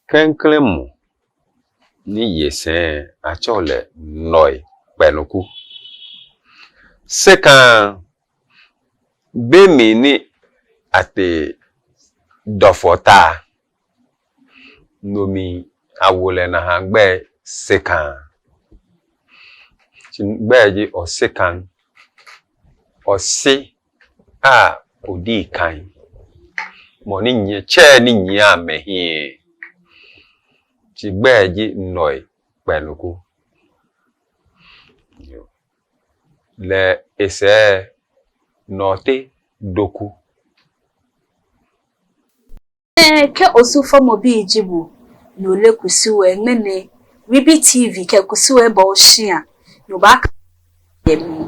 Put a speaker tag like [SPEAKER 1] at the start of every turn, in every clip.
[SPEAKER 1] Kenklemu ni yesen achole noi kpeneku. Sekan bemi ni ate dofota nomi awole na hangbe sekan. Chinbeji o sekan o si a odi kan. Moni nye che ni nya mehi. Chigbeji noi kpeneku. Le ese note doku.
[SPEAKER 2] Ke osufo mobi ijibu no le kusiwe nene Reeby TV ke kusiwe ba ohia no ba yemi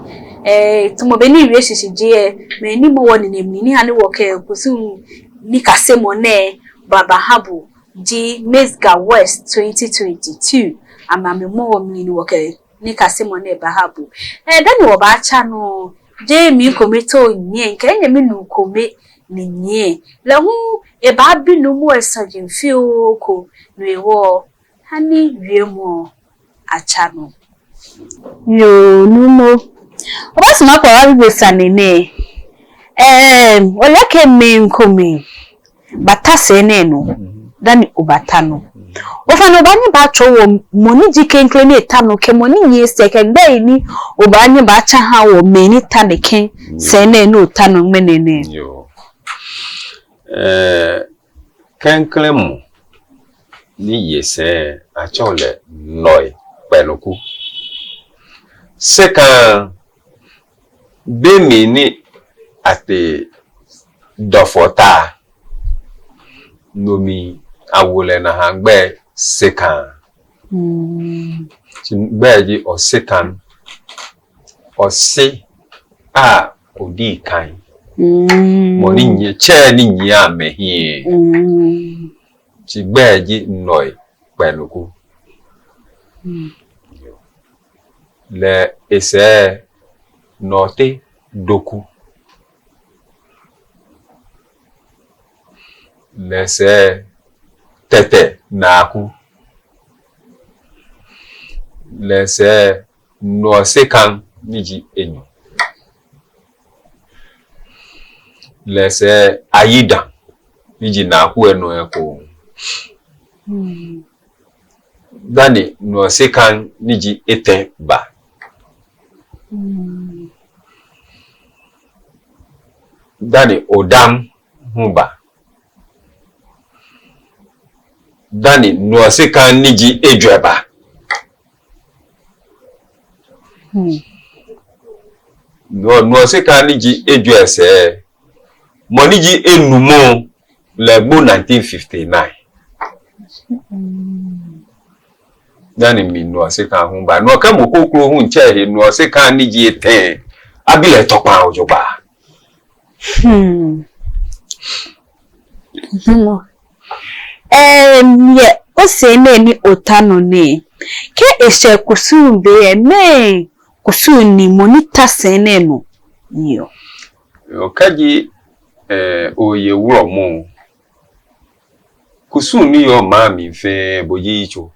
[SPEAKER 2] tumo be ni relationship me ni mo woni nemi ni hane wo ke kusu ni kasemo ne baba habu ji Mesga West 2022 amame mo wo mi ni wo ke ni kasemo ne bahabu dani wo ba cha no je mi kometo nye nke nye mi nu kome ni nye la hu e ba bi no mo esajin fi oko no ewo hani wiemo acha no
[SPEAKER 3] yo Nuumo oba sima kwa wabi sanene ole ke me nkome batase ne no dani obatano ofano bani ba chowo moni jikenkle ne tano ke moni nyese ke gbe ni obani ba cha ha wo me ni taneke se ne no tano menene
[SPEAKER 1] yo kenklemu ni yesen achole noi kpeneku. Sekan bemi ni ate dofota nomi awole na hangbe sekan. Chinbeji o sekan o si a odi kan. Moni nye che ni nya mehi. Chigbeji noi kpeneku. Le ese note doku. Le se tete naku. Le se no sekan niji enyo. Le se ayida niji naku eno eko. Dani no sekan niji ete ba. Dani odam humba. Dani no sekan niji ejweba. No sekan niji ejwese. Moniji Nuumo legbo 1959. Dani mi no sekan humba. No ka mo kokro hu nche no sekan niji eten. Abile topa ojoba.
[SPEAKER 3] Ye o se me ni otano ne ke ese kusu be me kusu ni monita sene no yo
[SPEAKER 1] okaji oye Wulomo kusu ni yo mami fe boji icho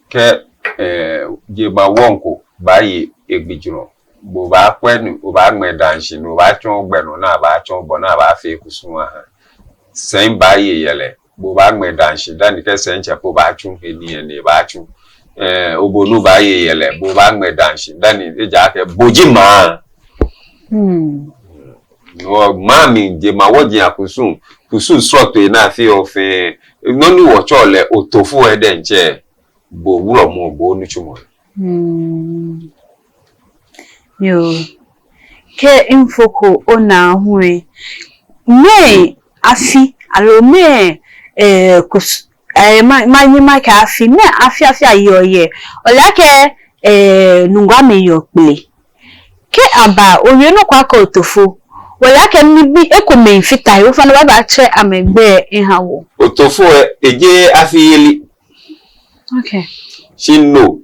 [SPEAKER 1] ke je ba wonko bayi egbijiro bo ba penu o ba gmedanshi no ba chon gbenu na ba chon bo na ba fe kusu ha sen bayi yele bo ba gmedanshi dani ke sen chapo ba chun eni eni ba chun obonu bayi yele bo ba gmedanshi dani eja ke boji ma no mami je ma woji akusun kusun sroto na fi ofe noni wo chole otofu ede nche bo Wulomo bo nuchumo
[SPEAKER 3] yo ke infoko ona hue me afi alo me kus ma ka afi me afi ayoye ola ke nungwa me yo pe ke aba oye no kwa ka otofu wala ke mi bi ekome mfita yo fa no ba che amegbe ihawo
[SPEAKER 1] otofu eje afi yeli
[SPEAKER 3] okay
[SPEAKER 1] Shino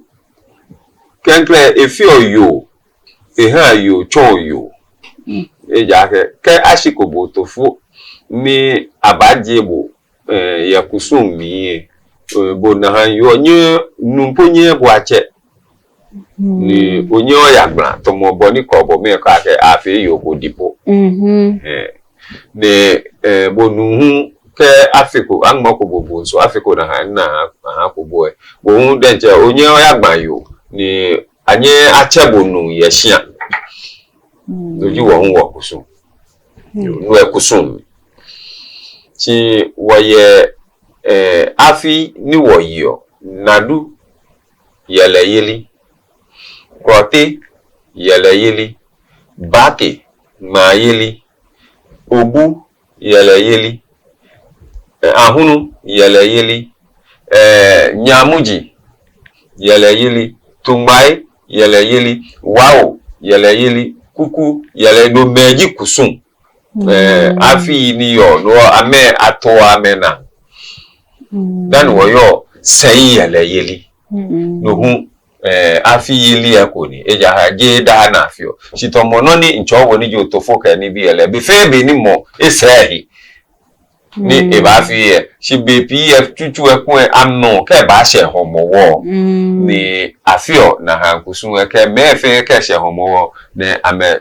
[SPEAKER 1] kenkle efi oyo eha yo cho yo eja ke ashikobo tofu ni abajebo ya kusumi bona han yo nye numponye bwache ni onye oyagba to mo boni ko bo me ka ke afi yo ko dipo ne bonu ke afiko angmo ko bobo so afiko na ha ko boy bo de je onye oyagba yo ni anye achebonu ye hia doji wo nwo kusum no kusum ti woye afi ni woyo nadu yele yeli Klottey yele yeli bake ma yeli obu yele yeli ahunu yele yeli nyamuji yele yeli tumbai yele yeli wao yele yeli kuku yele no meji kusum afi ni yo no ame ato amena dan wo yo sei yele yeli no hu afi yeli ekoni eja haje da na afio shitomo no ni ncho wo ni jo tofo ka ni bi ele bi fe be ni mo esehi ni e ba fi e shi be pf tutu ekun amno ke ba she homowo ni afio na ha kusun ke me fe ke she homowo ne ame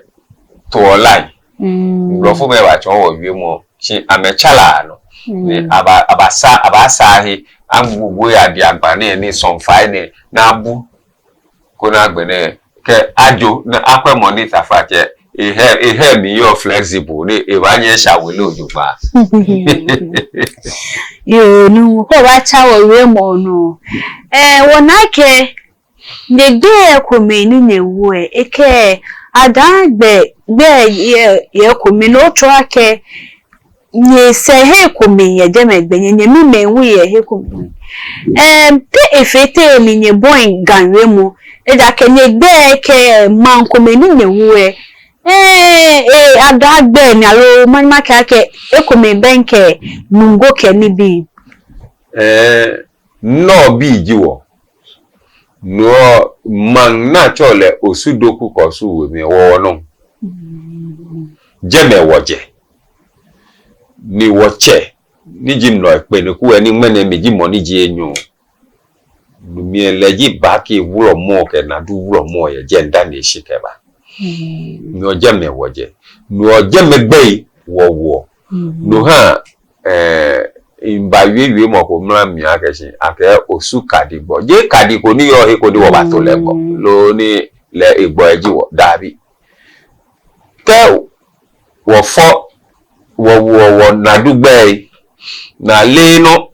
[SPEAKER 1] to online rofo me ba cho wo wi mo shi ame chala no ni abasa hi amgugu ya di agba ni some fine na abu kona agbene ke ajo na akwe money tafache ehe mi yo flexible ni e ba yen shawele ojupa
[SPEAKER 3] yo nu ko wa chawo we mo no wonake ndegbe ko me ni newu eke adagbe ye ko me no to ake nye se he ko me ye je megbe nye mi menwu ye he ko te efete mi nye boy ganwe mu eja kenye gbe ke man ko me ni newu adagbe ni alo manima ke ake ko me benke nungo ke ni bi
[SPEAKER 1] no bi jiwo no man na chole osudoku ko su we mi wo no je me woje ni woche ni jim no kpeneku eni mene meji moni ji enyu mi eleji baki Wulomo ke Nadu-Wulomo ye je nda ni shikeba ni oje me woje ni oje me gbe wo no ha imba wiwi mo ko mra mi akesin ake osu kadi gbo je kadi ko ni yo he ko ni wo ba to legbo lo ni le igbo eji wo dabi ke wo fo wo Nadu-gbe na le no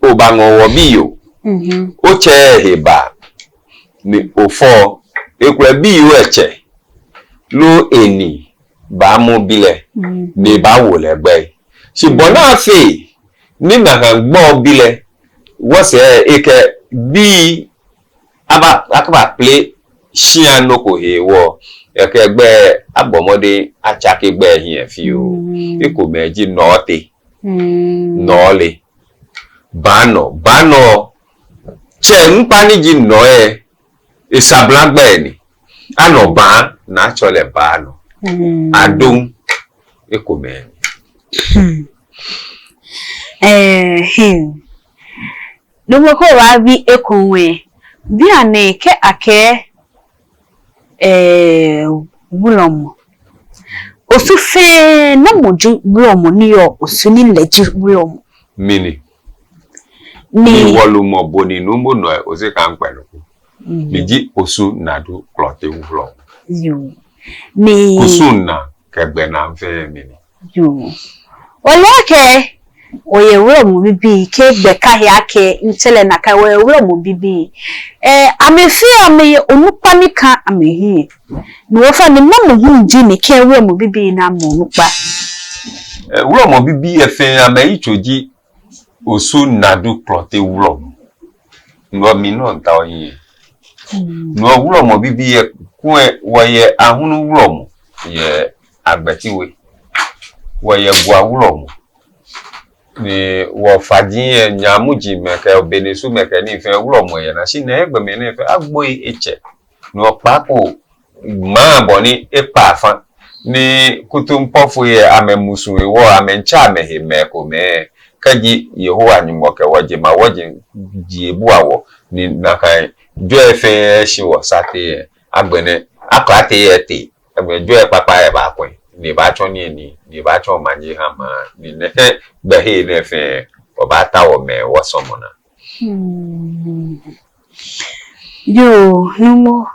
[SPEAKER 1] o ba ngo wo bi yo o che heba ni o fo ekwe bi yo eche lo eni ba mo bile ni ba wo legbe si bona fe ni na kan gbo bile wo se eke bi akaba play shia no ko he wo eke gbe abomode achake gbe hin fi o eko meji note nole bano che npa ni ji no isabla gbe ni ano ba na chole bano adun eko me
[SPEAKER 3] Nuumo ko wa bi ekonwe bi ane ke ake Wulomo osufe na moju Wulomo ni yo osuni leji Wulomo
[SPEAKER 1] mini ni Wulomo boni Nuumo no Osikan kpeneku meji osu Nadu-Klottey Wulomo
[SPEAKER 3] yo ni
[SPEAKER 1] kusuna kegbe na mfe mini
[SPEAKER 3] yo olake oye Wulomo bibi ke gbeka ya ke ntele na ka oye Wulomo bibi amefi ame onupa nika amehi ni wo fa ni mamu hunji ni ke Wulomo bibi na mo nupa
[SPEAKER 1] Wulomo bibi efe ame ichoji osu Nadu-Klottey Wulomo ngo mi no nta oyin no Wulomo bibi ku woye ahunu Wulomo ye agbetiwe woye gwa Wulomo ni wo fadin nyamuji meke obenesu meke ni fe Wulomo ye na si na egbe me na fe agbo eche no papo ma boni epa afan ni kutumpofu ye amemusu wo amencha mehe meko me kaji Yehowa nyumoke waje ma waje jiebu awo ni nakai jo efe shi wo sate agbene aklate yete agbe jo papa e ba kwen ni ba chon ni ba chon manje ha ma ni ne be he ne fe oba ta wo me wo somona
[SPEAKER 3] yo Nuumo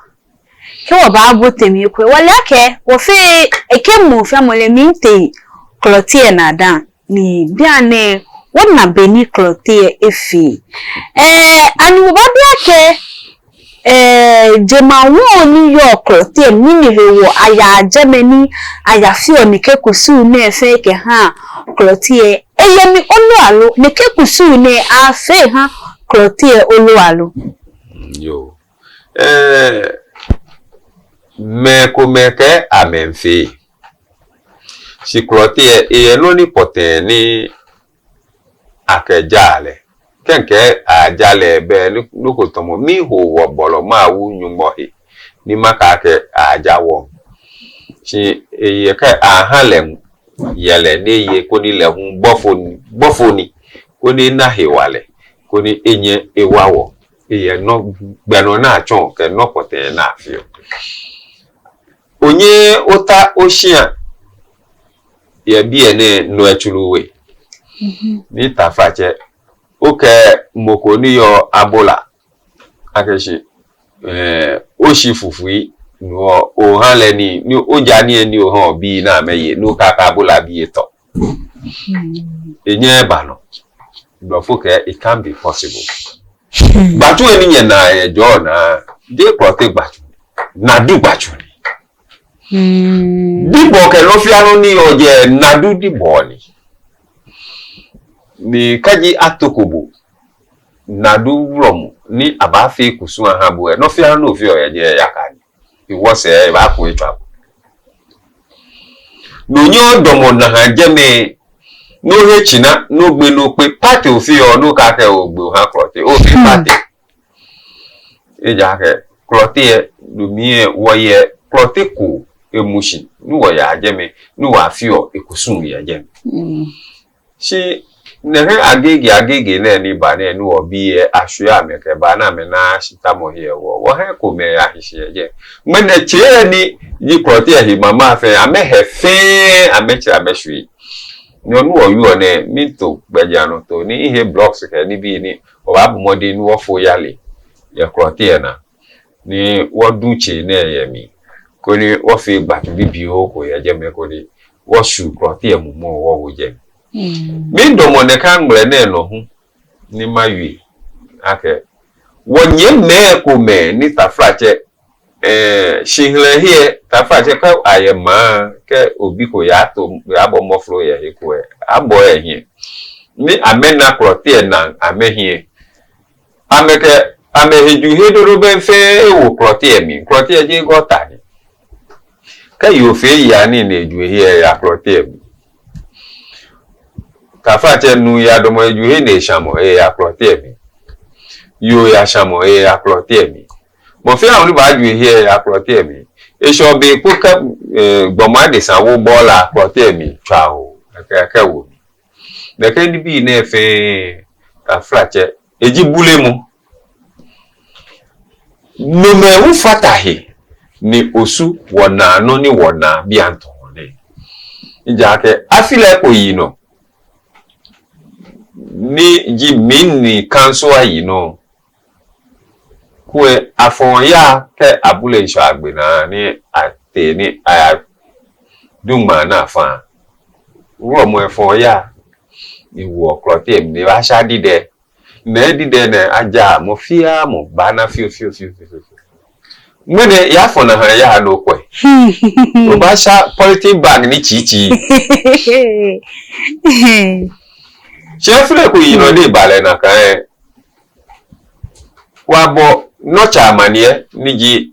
[SPEAKER 3] ke wo ba bote mi kwe wale ke wo fe ekemu fe mo le mi te Klottey na dan ni biane wona beni Klottey efi ani wo ba bia ke jema wo ni yo Klottey ni ni hewo aya Germany aya fi oni ke kusu na efe ke ha Klottey eyemi olualo ne ke kusu ne afe ha Klottey olualo
[SPEAKER 1] yo me ko meke amenfe si Klottey e no ni pote ni akejale kenke ajale be nuko tomo mi ho wo bolo ma wu nyumo he ni maka ke ajawo si eye ka ahalem yele ne ye ko ni le hun bofoni ko ni na hewale ko ni enye ewawo eye no gbeno na chon ke no pote na afio onye ota oshia ye bi ene no echuruwe ni tafache oke moko ni yo abola akeshi oshi fufui no o hanle ni oja ni eni o han bi na meye no kaka abola bi eto enye ba no do foke it can be possible gbatu eni yen na ejo na de Klottey gbatu na du gbatu dibo ke lo fiano ni oje nadu dibo ni kaji atokobo nadu Wulomo ni abafe kusu ahabu no fiano no fi oye je yakani iwo se ba ku etwa no nyo domo na ha jeme no hechina no gbe no pe party ofi o no ka ke ogbo ha Klottey o fi party eja ke Klottey do mi wo ye Klottey ku emushi nuwo ya jeme nuwa fio ekusun ya jeme si nehe agege na ni ba na nuwo bi ahwe ameke ba na me na shitamo he wo he ko me ya hihie je mene che ni yi Klottey hi mama fe amehe fe amechira mehwe no nuwo yu ne minto gbejano to ni ihe blocks ke ni bi ni o ba bomode nuwo fo yale ya Klottey na ni wo duche na yemi koni wo fi gbatu bibi o ko ya je me koni wo shu Klottey mumo wo je mi domo ne kan ngre ne no hu ni mawi ake wo nye me ko me ni tafrache shingle here tafrache ka ayema ke obi ko ya to abo mofro ya eko abo ehie ni amena Klottey na amehie ameke ameheju hedoro ben fe ewo Klottey je gota ni ka yo fe ya ni na eju here ya Klottey tafache nu ya domo eju he na shamo ya Klottey yo ya shamo ya Klottey mo fe awon ba ju here ya Klottey esho be ko ka gboma de sanwo bola Klottey twa o ka wo de ke ni bi na fe tafache eji bulemu no me wu fatahi ni osu wona no ni wona bi antone ija ke afile ko yi no ni ji minni kanso ayi no kwe afon ya ke abule iso agbe na ni ate ni aya duma na fa Wulomo efon ya iwo Klottey ni ba sha dide na dide na aja mo fia mo ba na fio mwene ya fona ha ya no kwe o ba sha politin bag ni chichi chefle ku yino de bale na kan wa bo no cha manie ni ji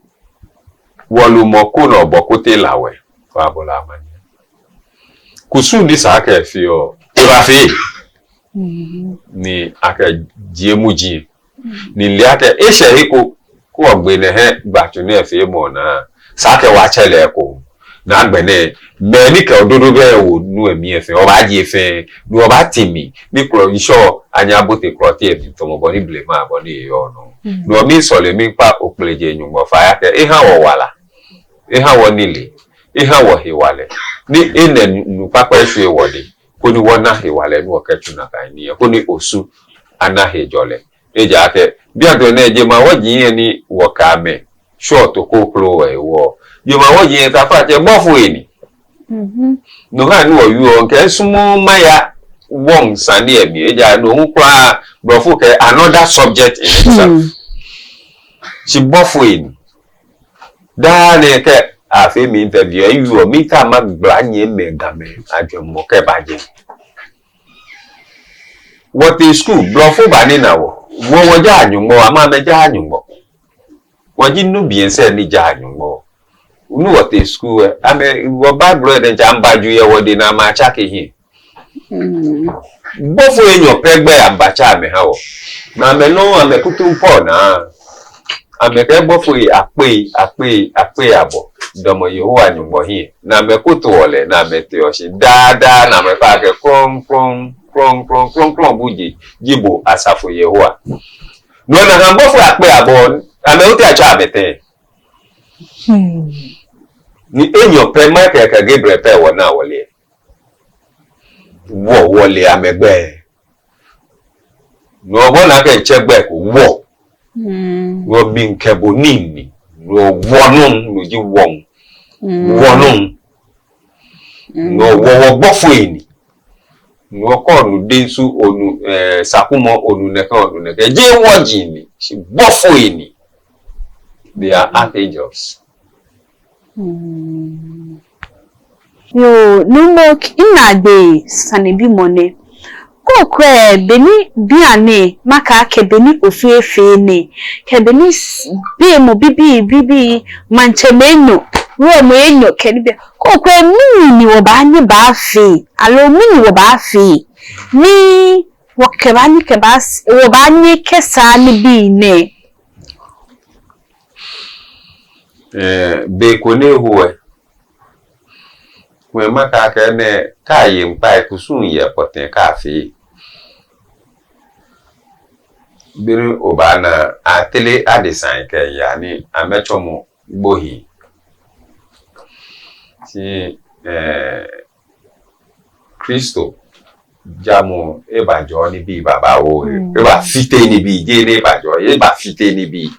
[SPEAKER 1] Wulomo ku no bokote lawe wa bo la manie kusu ni sa ka fi o ba fi ni aka jiemuji ni le aka eshe hiko ko ogbe ne he gbatu ne fi mo na sa ke wa chele ko na gbene me ni ka ododo be wo nu emi efe oba ji efe nu oba timi mi kro insho anya bote kro ti e to mo boni blame aboni yo no no mi so le mi pa opleje nyungo fa ya ke ihe wo wala ihe wo nile ihe wo hiwale ni ene nu papa esu ewode ko ni wona hiwale nu oketu na kan ni ko ni osu anaghị jole eja ake bia do na eje ma woji yen ni wo ka me short ko klo e wo je ma woji yen ta fa je bofu eni no ha ni wo yu nke sumo maya won sani emi eja no nkwa bofu ke another subject in itself si bofu eni da ne ke afi mi interview yu o mi ka ma gba nye mega me adwo ke baje what is school blofu bani na wo ja anyunmo ama me ja anyunmo waji nu bien se ni ja anyunmo unu what is school ame wo bible den ja mbaju ye wodi na ma cha ke hin bofu enyo pegbe abacha me ha wo na me no ame kutu po na ame ke bofu ape abo domo yeho anyunmo hin na me kutu wole na me te o shi dada na me pa ke kron buji jibo asafo yehoa no na hambo fu ape abon ame uti acha abete ni enyo pe market ka gebre pe wona wole amegbe no bona ke chegbe ko wo wo bin kebo nini no wonun no ji won wonun no wo gbofu eni nwoko nu densu onu sakumo onu neka je woji ni si bofo eni they are archangels
[SPEAKER 3] yo Nuumo inagbe sanebi mone ko kwe beni biane maka ke beni ofuefe ne ke beni bi mo bibi manchemeno wo mo enyo kenibia ko kwe ni wo ba ni ba fe alo mi wo ba fe ni wo ke ba ni ke ba wo ba ni kesa ni bi ne
[SPEAKER 1] be ko ne huwe we maka ke ne ka yi mpa kusun ye poten ka fe biri obana atele adesan ke ya ni amechomo gbohi si Kristo jamu ebajo ni bi baba o eba fite ni bi je ni ebajo eba fite ni bi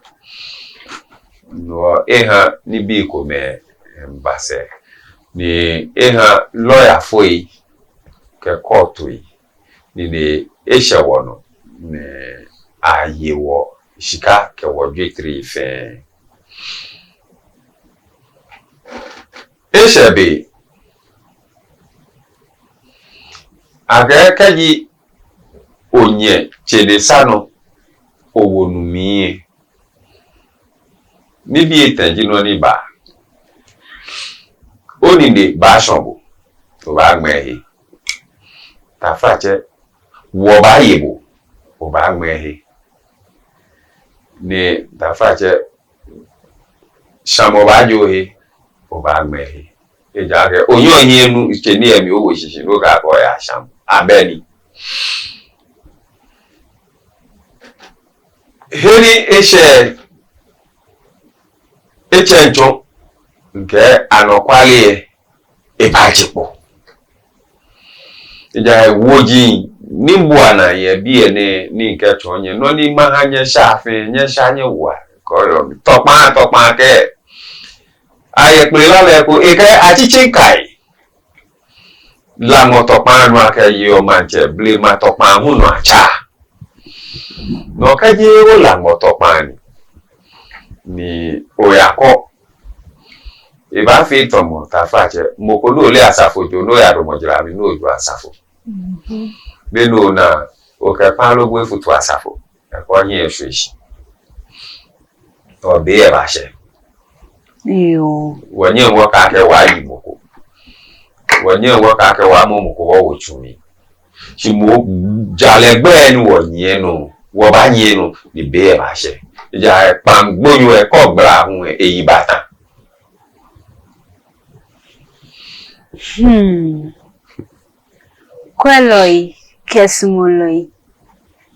[SPEAKER 1] no eha ni bi ko me mbase ni eha lawyer foi ke court yi ni eshawono ne ayewo shika ke wodwetri fe Eshebe agakaji onye chedesano owonumie nibi etanji no ni ba oninde ba shonbo to ba gmehe ta fache wo ba yebo o ba gmehe ne ta fache shamo ba johe oba gmehe eja ke oyo yin nu ise ni emi owo sisi lo ga ko ya sham abeni heri eche njo nke anokwali epachipo eja woji nimbu ana ye bi ene ni nke chonye no ni mahanye shafe nye shanye wa ko yo topan ke aye pe lale ko eke achichi kai la motopan wa ke yo manche ble ma topan hu no acha no ka je wo la motopan ni oyako e ba fi tomo ta fache mo ko lo le asafo jo no ya ro mo jira mi no jo asafo be no na o ka pa lo gbe futu asafo e ko yin e fish to be e ba se
[SPEAKER 3] yo
[SPEAKER 1] wanye woka ke wa yimoko wanye woka ke wa momoko wo chumi chimo jalegbe ni wonye no wo ba yin no ni be e ba se ja pangboyun e ko gbra hun eyi batan
[SPEAKER 3] Kweloi kesumoloi.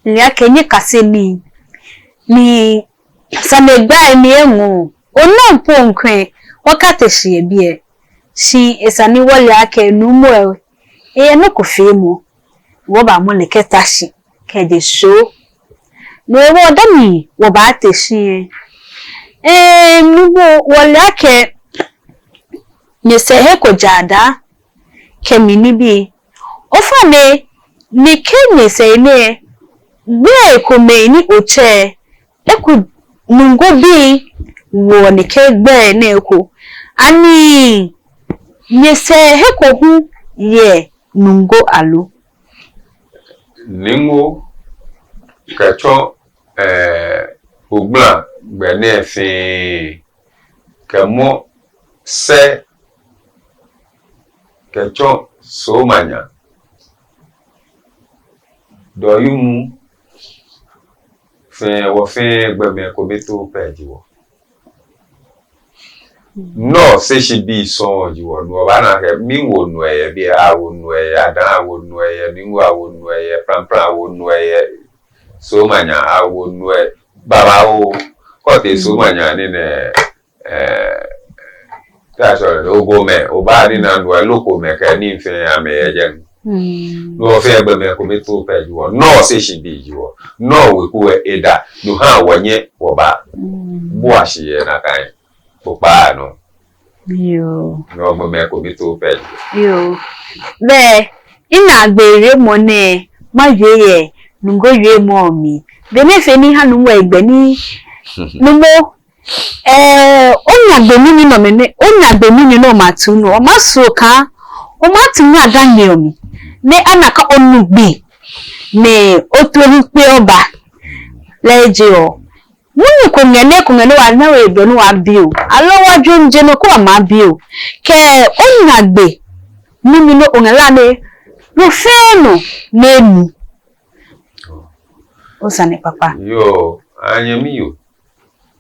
[SPEAKER 3] Lia kenye kaseni ni samegba ni emu. Ono ponkwe wakati shiebie. Shi esani wale ake Nuumo no kufemu. Woba mo le ketashi ke de show. No wo dami wo ba te shi. Nuumo wale ake ni sehe ko jada ke minibi. Ofane ni kenye se ne gbe ko me ni oche eku nungo bi wo ni ke gbe na eku ani ni sehe ko hu ye nungo alu
[SPEAKER 1] Ningo kacho ogba gbe ne fin kamo se kacho so manya do yumu fin wo fin gbe me ko beto peji wo no se shi bi so jiwo no ba na ke mi wo nu eye bi a wo nu eye adan a wo nu eye mi wo a wo nu eye pran a wo nu eye so manya a wo nu eye baba o ko te so manya ni ne ta so ogo me o ba ni na nu e loko me ke ni fin ame eje no fe gbe me ko beto peji wo no se shi bi jiwo no we ku eda no ha wonye wo ba bo a shi e na kan Popa no.
[SPEAKER 3] Yo.
[SPEAKER 1] No mo me ko bi to pe.
[SPEAKER 3] Yo. Be ina gbere mo ne ma ye nungo ye mo mi. Be me fe ni hanu wa egbe ni Nuumo onya gbe mi no me ne onya gbe mi no ma tu no ma so ka o ma tu ni adan ni omi. Ne anaka onu gbe ne otori pe oba leje o. Muni kungene wa na we do no abio alowaju nje no ko ma bio ke onyagbe mimi no ongala ne no feno nemu osane papa
[SPEAKER 1] Yo anyemi yo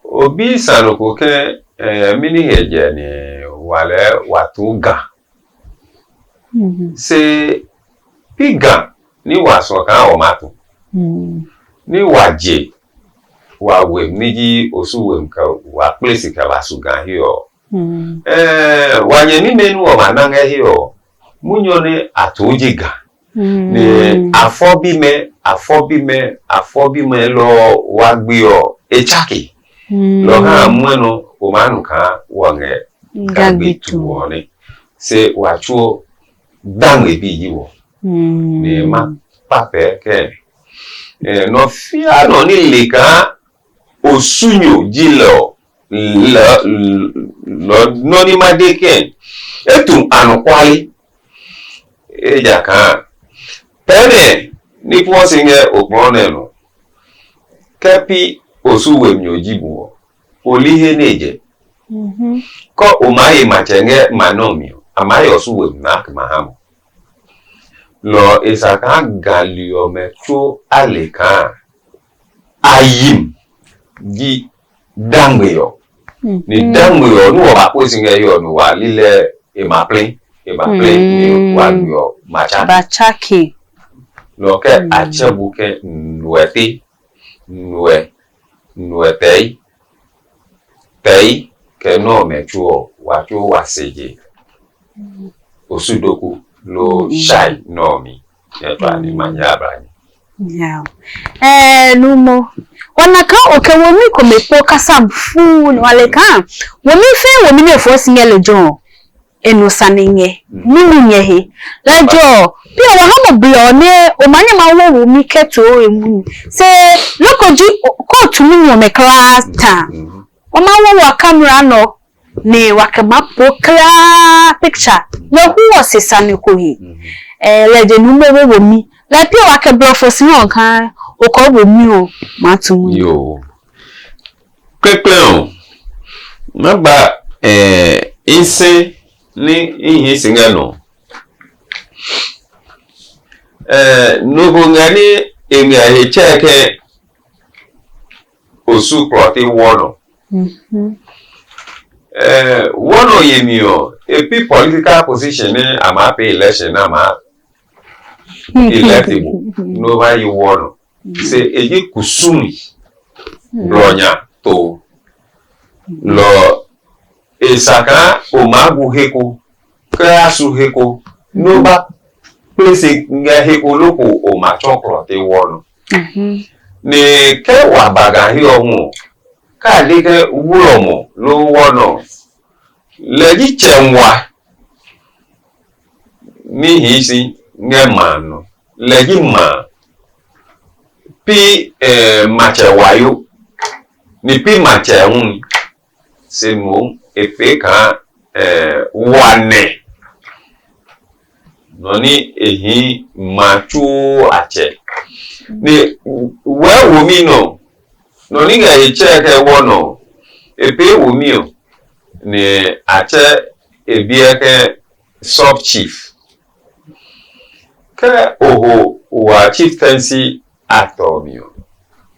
[SPEAKER 1] obi sanoko ke mini heje ni wale watuga se piga ni waso kan o matu ni waje wa we niji osuwe mka wa place ka basuga hiyo wanye ni menu o mananga hiyo munyone atojiga ni afobi me lo wagbi o echaki lo ha mweno o manu ka wange gagbi tuone se wachuo dange bi yiwo ni ma pape ke no fia no ni leka osunyo jilo no ni madeke etum anukwali eja kan pere ni po singe ogbon no kepi osuwe mi ojibu olihe neje ko omaye machenge manomi amaye osuwe mak mahamo lo isaka galio metro aleka ayim ji dangbeyo ni dangbeyo no ba po singe yo no wa lile emaple ni wa yo
[SPEAKER 3] bachaki
[SPEAKER 1] lo ke achebuke nwete nwetei tei ke no mechuo wacho waseje osudoku lo shai no mi ya ni manyabra ni
[SPEAKER 3] yeah Nuumo wanaka okewo mi ko mepo kasam fu no wale kan wo mi fe wo mi ne fo sinyele jon enu saninye mimi nyehe lajo bi o ha mo blo ne o manye ma wo mi keto emu se lokoji ko tumi mo me class ta o ma wo camera no ne wakamapo clear picture we hu osesane ko hi leje Nuumo wo mi la pi wa ke blo fo si on kan o ko wo mi o ma tun
[SPEAKER 1] yo pepe o magba inse ni ihe singa no no ngani emi a cheke osu Klottey wono one of you a political position I'm happy election I'm electable nobody you want say eji kusumi blonya to lo esaka omagu heko kasu heko noba place nga heko loko o ma chokro te wono ne ke wa baga hi ohun ka le ke Wulomo lo wono leji chenwa ni hisi nge mano leji ma pi mache wayo ni pi mache hun se mo efe kan wane noni ehi machu ache ni we womi no noni ga eche ke wono epe womi o ni ache ebie ke sub chief ke oho wa chieftaincy actor mi o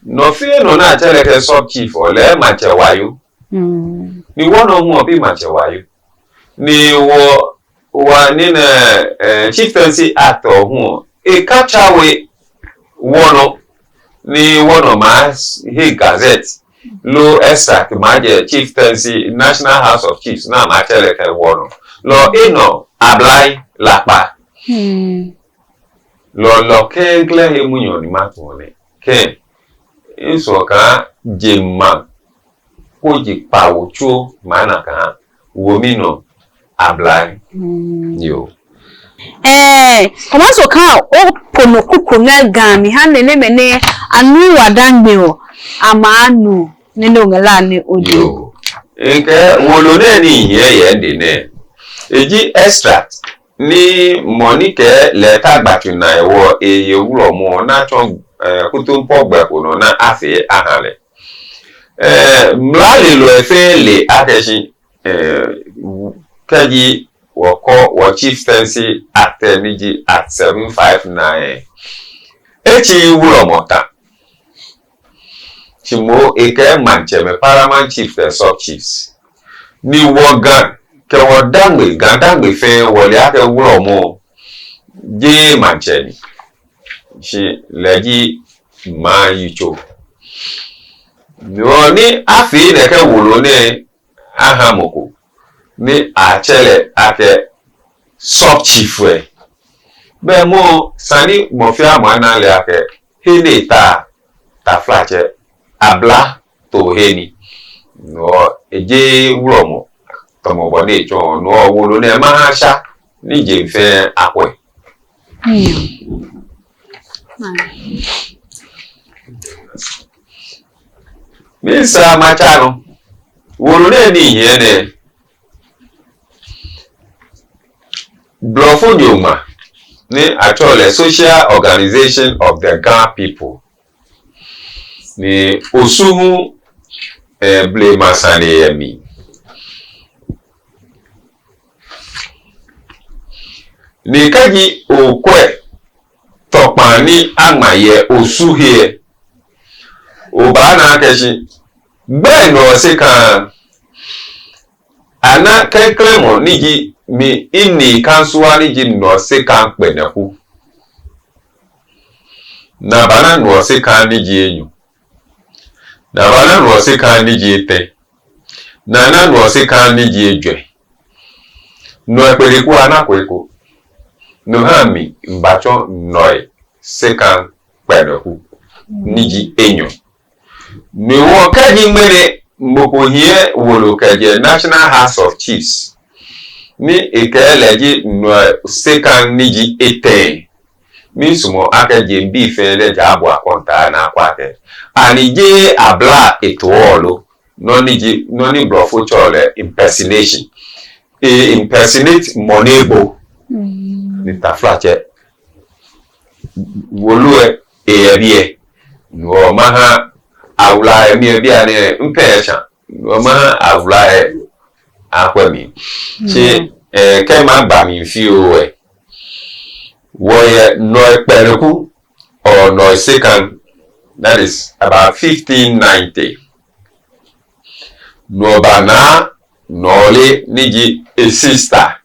[SPEAKER 1] no fe no na ache ke sub chief o le mache wayo ni wono mu obi mache wayo ni wa nina chieftaincy actor hu e kachawe wono ni wono ma he gazette lo extract maje chieftaincy National House of Chiefs na ma tele ke wono lo ino ablai lapa lo ke gle he munyo ni matone ke inso ka jemma ko ji pawocho mana ka womino ablai yo
[SPEAKER 3] kama so ka o pono kuku na gami ha ne mene anu wadangbe o amanu ne no ngala ne ojo
[SPEAKER 1] nke wolone ni ye de ne eji extract ni monike le tagbatu na ewo eye Wulomo na chon kutumpo gbepo no na afi ahale mlale lo efe le akeshi kaji wo chieftaincy act niji at 759 echi Wulomo ta chimo eke mancheme paramount chief the sub chiefs ni wogan ke wodangbe fe wole ake Wulomo je mancheni shi leji ma yicho ni afi ne ke wolone ahamoko ni achele ake sub chief we be mo sani mofia mana le ake hene ta flache abla to heni no eje Wulomo tomo bone cho no wolone ma sha ni je fe akwe Misa machano wolone ni yene Blofo Nyoma ni actually social organization of the Ga people ni osuhu ble masane yemi ni kaji okwe tokpani amaye osuhie obana keshi gbe no se kan ana keklemo niji mi inni kansuwa niji no se kan kpeneku na bana no se kan niji enyu na bana no se kan niji ete na no se kan niji ejwe no ekpereku ana kweko no hami mbacho noi se kan kpeneku niji enyu ni wo kaji mere mboko hie wolo kaje National House of Chiefs ni ekeleji no sekan niji ete mi sumo akaje mbi fele jabo akonta na kwake anije abla etolo no ni blofo chole impersonation impersonate monebo ni taflache wolue ebie no maha awula emi bia ne mpesha no maha awula akwami che kema ba mi fi o woye no kpeneku or no second that is about 1590 no bana nole niji a sister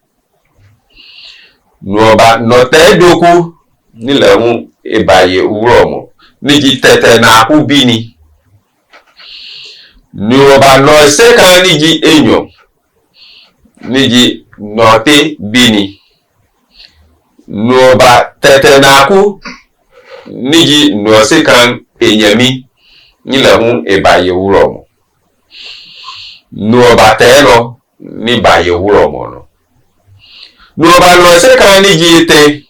[SPEAKER 1] nuoba note doku nilemu ebaye Wulomo niji tete na akubini nuoba no seka niji enyo niji note bini nuoba tete na aku niji no seka enyami nilemu ebaye Wulomo nuoba telo ni baye Wulomo no nuoba no seka niji ete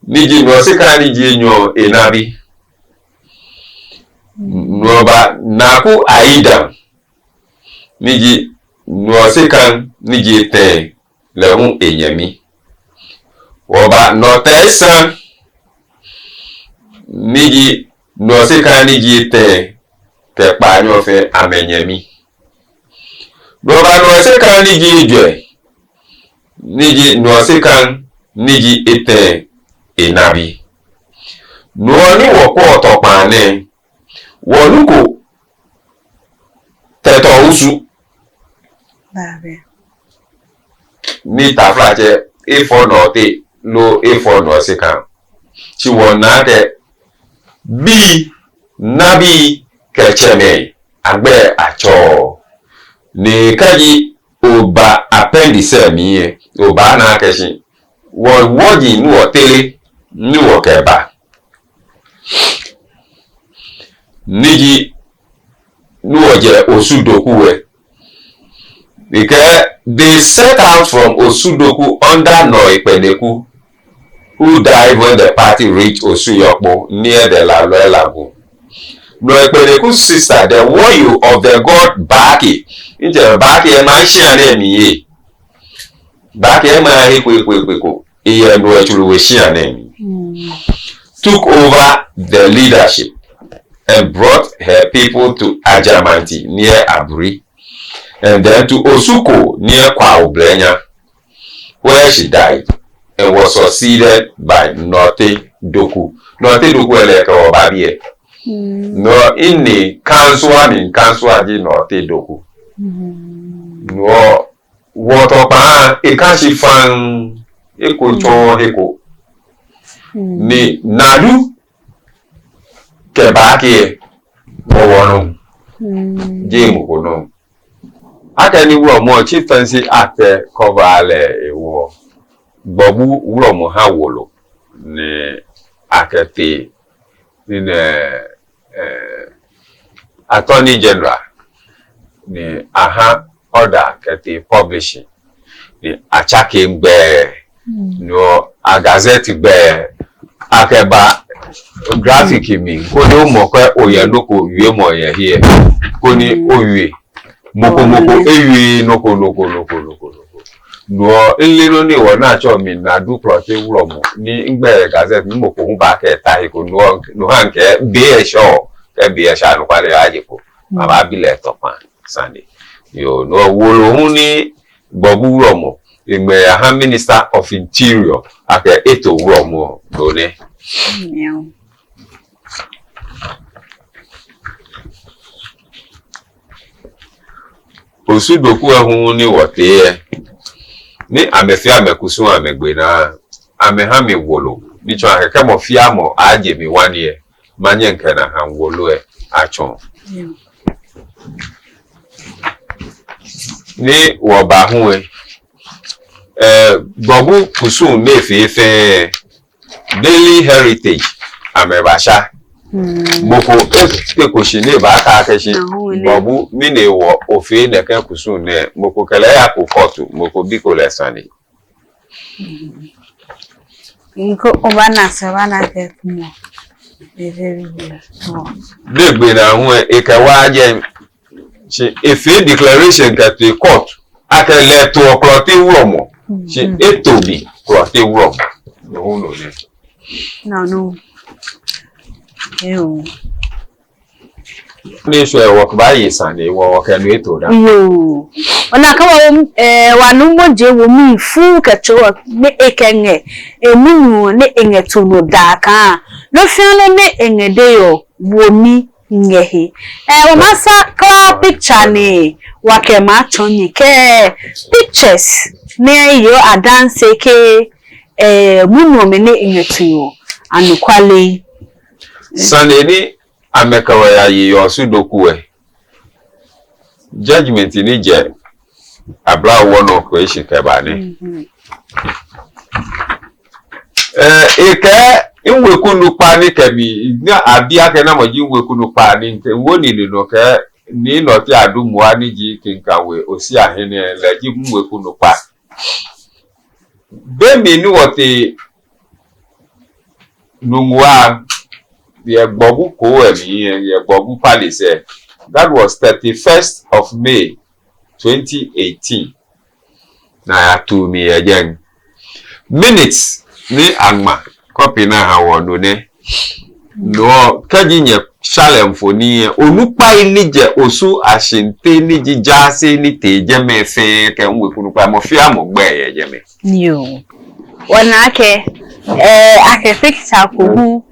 [SPEAKER 1] niji no seka niji enyo enabi nuoba naku aida niji no seka niji ete lemu enyami oba no tesa niji no seka niji ete te panyo fe amenyami nuoba no seka niji ijwe niji no seka niji ete enabi nuoni woko otopane wonuko teto usu ni taflache efo note lo efo no seka chi wonake bi nabi kecheme agbe acho ni kaji oba appendice mi oba na keshi wo woji nu otele ni wo keba niji nu oje osudoku we because they set out from Osudoku under no kpeneku who died when the party reached Osuyokpo near the Laloe Lagoon. No kpeneku's sister, the warrior of the god Baki, into Baki and my share ye. Baki and my equal, no actually share name. Took over the leadership and brought her people to Ajamanti near Aburi, and then to Osuko near Kwaublenya, where she died and was succeeded by Nadu-Klottey. Nadu-Klottey or Babie. No, in the council di Nadu-Klottey. No, what up? A can't fan a coach ni Nadu Kebaki or Jim Kono. Akani Wulomo chieftaincy actor cover a war. Bobu Wulomo Hawolo ne akete in Attorney General ne aha order kete publishing ne achake mbe no a gazette be akeba graphic mi ko ni o mo pe oye loko wiye mo ye here ko ni oye moko ewi noko no elero ni wo na cho mi Nadu-Klottey Wulomo ni ngbe gazette mi moko hu ba ke ta ko no hanke be e sho ke be e sha no kwale aje ko baba bile to pan Sunday yo no Wulomo ni Bobu Wulomo ngbe ha Minister of Interior ake eto Wulomo do ne Osudoku ehun ni wote ni amefia amekusun amegbe na ameha mi wolo ni cho akeke mo fia mo aje mi 1 year manye nke na han wolo achon ni wo ba hu Bobu kusun mefefe daily heritage amebasha moko ko shine ba ka keshi Bobu mine wo ofe ne kan kusun ne moko kele ya ko kotu moko biko lesani
[SPEAKER 3] inko obana sabana ke mo
[SPEAKER 1] begbe na hu e ka wa je she efe declaration ka to court akele to Klottey Wulomo she etobi Klottey Wulomo no no ne
[SPEAKER 3] no eu
[SPEAKER 1] ni so e work by Sunday wo work enu eto da
[SPEAKER 3] yo ona ka wanu moje wo mi fu kecho me ekenge emunu ne engeto no da ka no fiano ne engede yo wo mi ngehi wamasa kla picture ni wake macho ni ke pictures ne yo adanse ke munuo ne inyetuo anukwale
[SPEAKER 1] saneni amekawa ya yo sudoku judgment ni je abla wono question ke ba ni eke inwekunu pa ni kebi na abia ke na moji inwekunu pa ni nke woni ni no ke ni no ti adumu ani ji kinkawe osi ahene leji inwekunu pa be mi ni wote nungwa the Bobu Koemi and Bobu Palace. That was 31st of May 2018. Na to me again. Minutes ni angma copy na hawo ne. No kajinye shalem foni onupa ni je osu ashinte ni jijase ni teje mefe ke nwe kunupa mo fi amogbe ye je me.
[SPEAKER 3] Yo. Wanake ake picture ko hu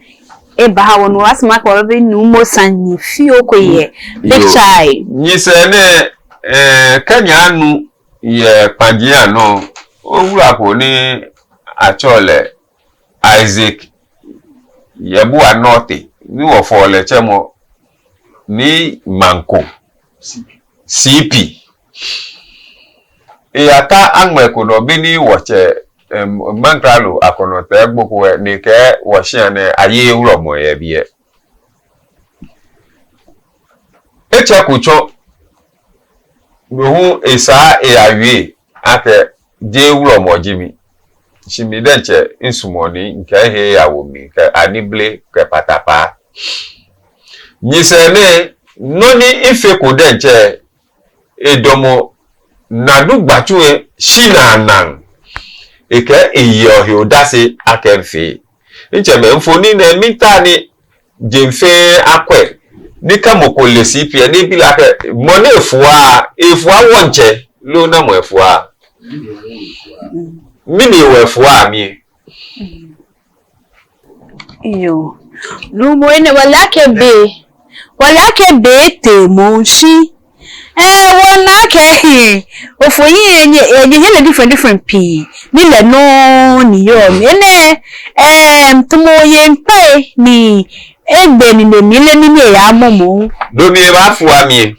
[SPEAKER 3] eba ha wono asma ko be Nuumo sanyi fi okoye picture
[SPEAKER 1] ni se ne kanya anu ye panjia no owura ko ni achole Isaac yebu anote ni wo fo le chemo ni manko CP ata angme ko no bi ni woche mankralo akono te gboko ni ke wo hia ne aye Wulomo ye bie eche kucho hu esa awie ake je Wulomo jimi shimi denche insumoni nke he yawo mi ke anible ke patapa nyisene noni ife ko denche edomo nadu gbachuwe shinanan eke iyo hi odase akenfe ncheme mfoni na mitani jemfe akwe nika mokole CP ni bila ke mone efua wonche lo na mo efua mini we efua mi
[SPEAKER 3] yo Nuumo ene walake be te monshi wanake ofoyi enye different p ni le no ni yo ene tumo ye mpe ni egbe ni le mi le ni ya momo
[SPEAKER 1] do mi ba fuwa mi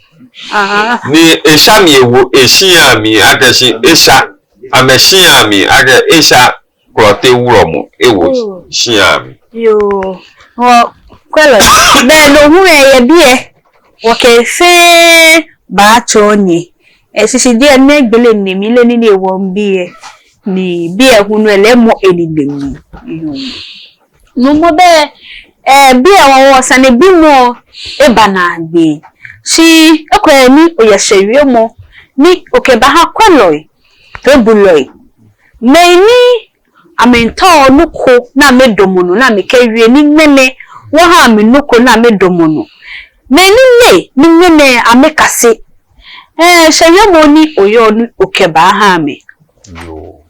[SPEAKER 1] ni esha mi ewo eshiya mi adeshi esha ameshiya mi ade esha Klottey Wulomo ewo shiya mi
[SPEAKER 3] yo o kwelo be no hu ye bie wo ke fe ba chonye sisi die ne gbele ni mi le ni ewo mbie ni bie hunu elemo enidemi Nuumo be bie wo sane bi mo eba na agbe si ekwe ni oyeshewie mo ni okeba ha kweloi to buloi me ni amento nuko na medomono na mekewie ni mene wo ha menuko na medomono me ni mene amekase sheyomo ni oyo ni okeba ha me
[SPEAKER 1] yo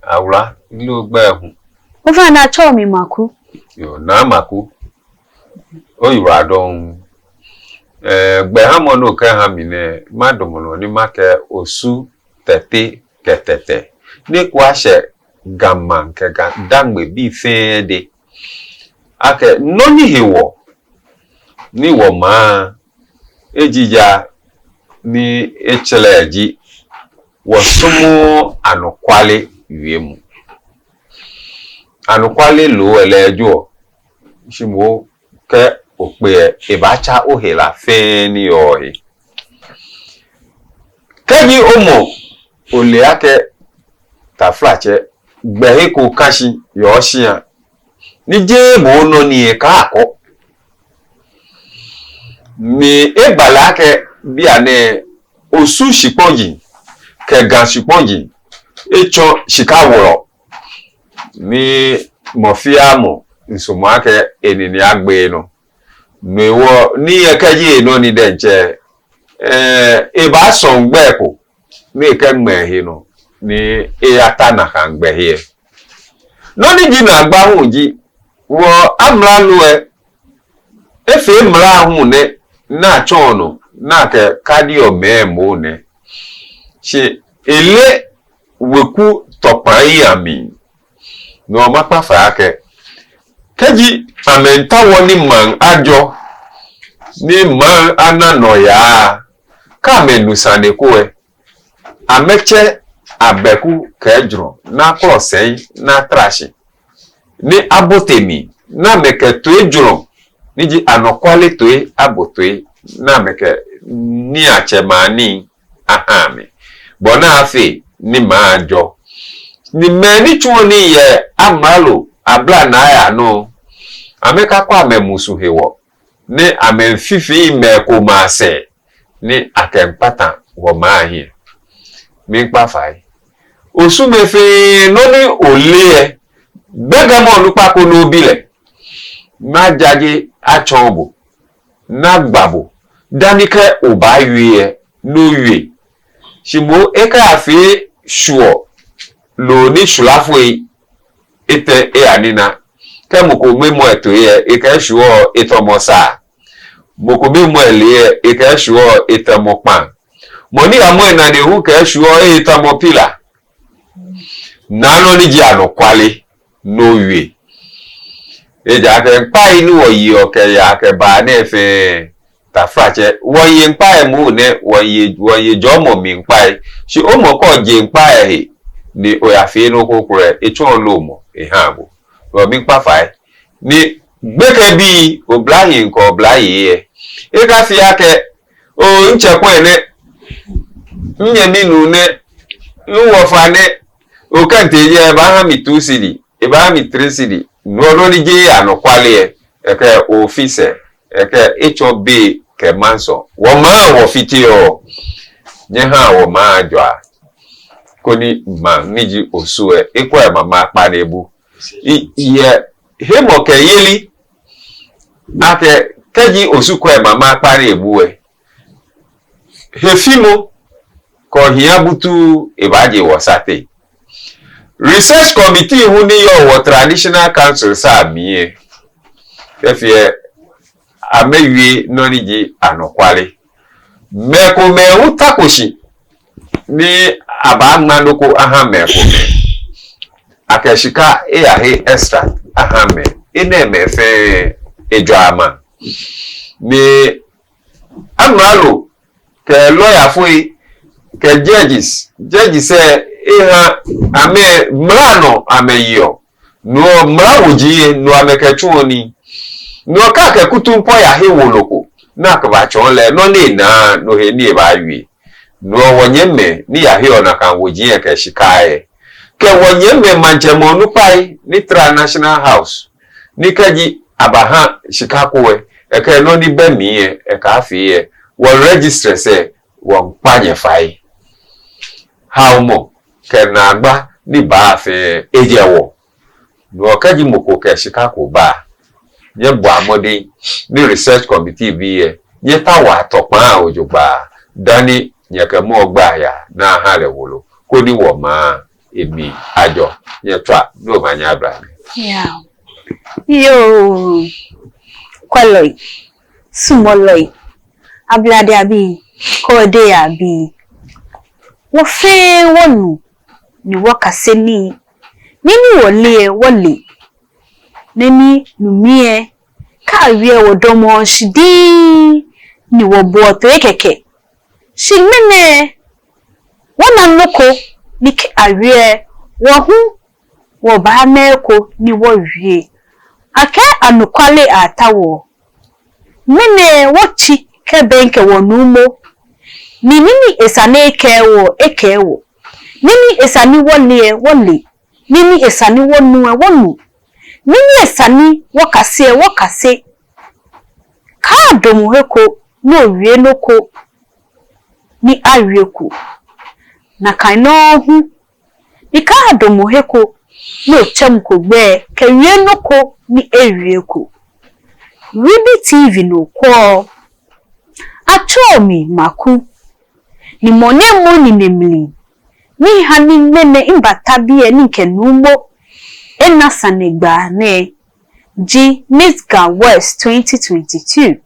[SPEAKER 1] awla lo gba ehun
[SPEAKER 3] o fa na cho mi maku
[SPEAKER 1] yo na maku o yura don gbe ha mo no ka ha mi ne madomono ni make osu tete ketete ni kwa she gamman ke ga dangbe bi fe de ake no ni hewo ni wo ma ejija ni echeleji wo sumo anukwale wiemu anukwale lo elejo shimo ke ope ebacha ohela fe ni ohi kebi omo ole ake taflache gbehe ko kashi yo shia ni je mo no ni e ka ako ni ebala ake bi ane osu shipoji ke gan shipoji echo shikaworo ni mofiamo nsomo ake enini agbe no mewo ni ekeji no ni denche eba songbe ko ni ke gmehe no ni atana kan gbehe no ni ji na agba hunji wo amralu efe mra hu ne na chono na ke cardio memo ne she ele weku topan yami no mapa fa ake kaji amenta woni man ajo ni man anano ya ka menusane ko e ameche abeku kejro na krosei na trashi ni abotemi na meke to ejro ni ji anokwale to abotoi na meke ni achemani ahame bona afi ni maajo ni meni chuoni ye amalo abla na ya no ameka kwa memusu hewo ni amemfifi meko mase ni akempata wo mahi mi pa fai osumefe no ni ole gbegamo lupa ko no bile ma jaje achonbo na gbabo danike obaye no yue shimo eka afi sure lo ni shulafo ete anina kemoko memo eto ye eka sure etomosa moko memo ele eka sure etomopan moni amo na de hu ka sure etomopila nano ni ji anokwale no yue eja ke pa inu oyi oke ya ke ba na fe ta frache woye npa e mu ne woye jomo mi npa e si o mo ko je npa e ni oya fe no kokore e chon lo mo e habo ro mi pa fa ni gbeke bi oblaye nko oblaye e ka fi ake o nchekwa ne nye minu ne wo fa ne o kan te je ba ha mi 2 cedi e ba mi 3 cedi no ni je anokwale e ke office e ke HOB ke manso wo ma wo fiti o nye ha wo ma ajwa koni ma niji osu e kwa mama pa na ebu ye hemo ke yeli ake keji osu kwa mama pa na ebu e hefimo ko hiabutu ebaje wasate research committee hu ni yo traditional council sa miye efie amewie noniji anokwale meko me utakoshi ni abagma loko ahame ko me akeshika ahe extra ahame ine me fe ejoama ni amalo ke lawyer foi ke judges eha ame mrano ameyo no mrawoji no amekechuoni no kake kutumpo ya he woloko na ka chonle no ni na no he ni ba wi no wonyeme ni ya he ona kan woji e ke shikae ke wonyeme manchemo nu pai ni National House ni kaji abaha shikakowe e ke no ni bemi e ka afi wo register se wo panye fai how mo ke na agba ni ba fe ejewo no kaji moko ke shikako ba nye bo amode ni research committee bi ye nye tawa topan ojogba dani nye ke mo gba ya na ha le wolo ko ni wo ma emi ajo nye twa no ma nya bra
[SPEAKER 3] yeah yo kwaloi sumoloi ablade abi ko de abi wo fe wonu ni wakase ni nini wole neni numie ka wie wodomo shidi ni wo boto ekeke shimene wona noko ni ke awie wo hu wo ba meko ni wo wie ake anukwale atawo mene wochi ke benke wo Nuumo ni nini esane ekewo nini esani wole nini esani wonu nini esani wakase ka domu heko no wie loko ni awieku na kaino hu ni ka domu heko no chemko gbe ke wie loko ni ewieku Reeby TV no ko achomi maku ni monemo ni nemli ni hani nene imbata bi eni ke Nuumo ena sanegba ne G Michigan West 2022.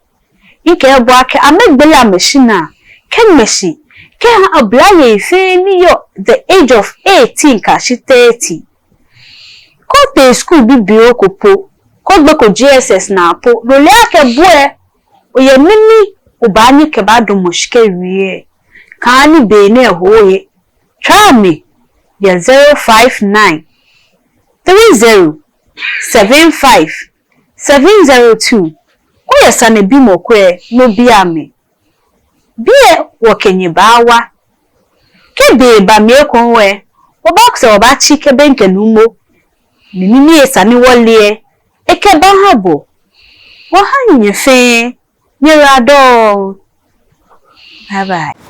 [SPEAKER 3] Ike boake amegbela machine ken meshi ke ha ablaye ife ni yo the age of 18 ka shi 30. Ko te school bibio kopo ko gbe ko GSS na po lo le ake boe oye mini ubani ke ba do moshike wiye ka ni be ne hoye try me ya 059 30 75 702 Oya sane bimo kwe no biame. Bie wakenye bawa. Kebe ba miekonwe. Obakse obachi kebe nke Nuumo. Nini sane walie. Eke bahabo. Wahanyi fe. Nyerado. Bye bye.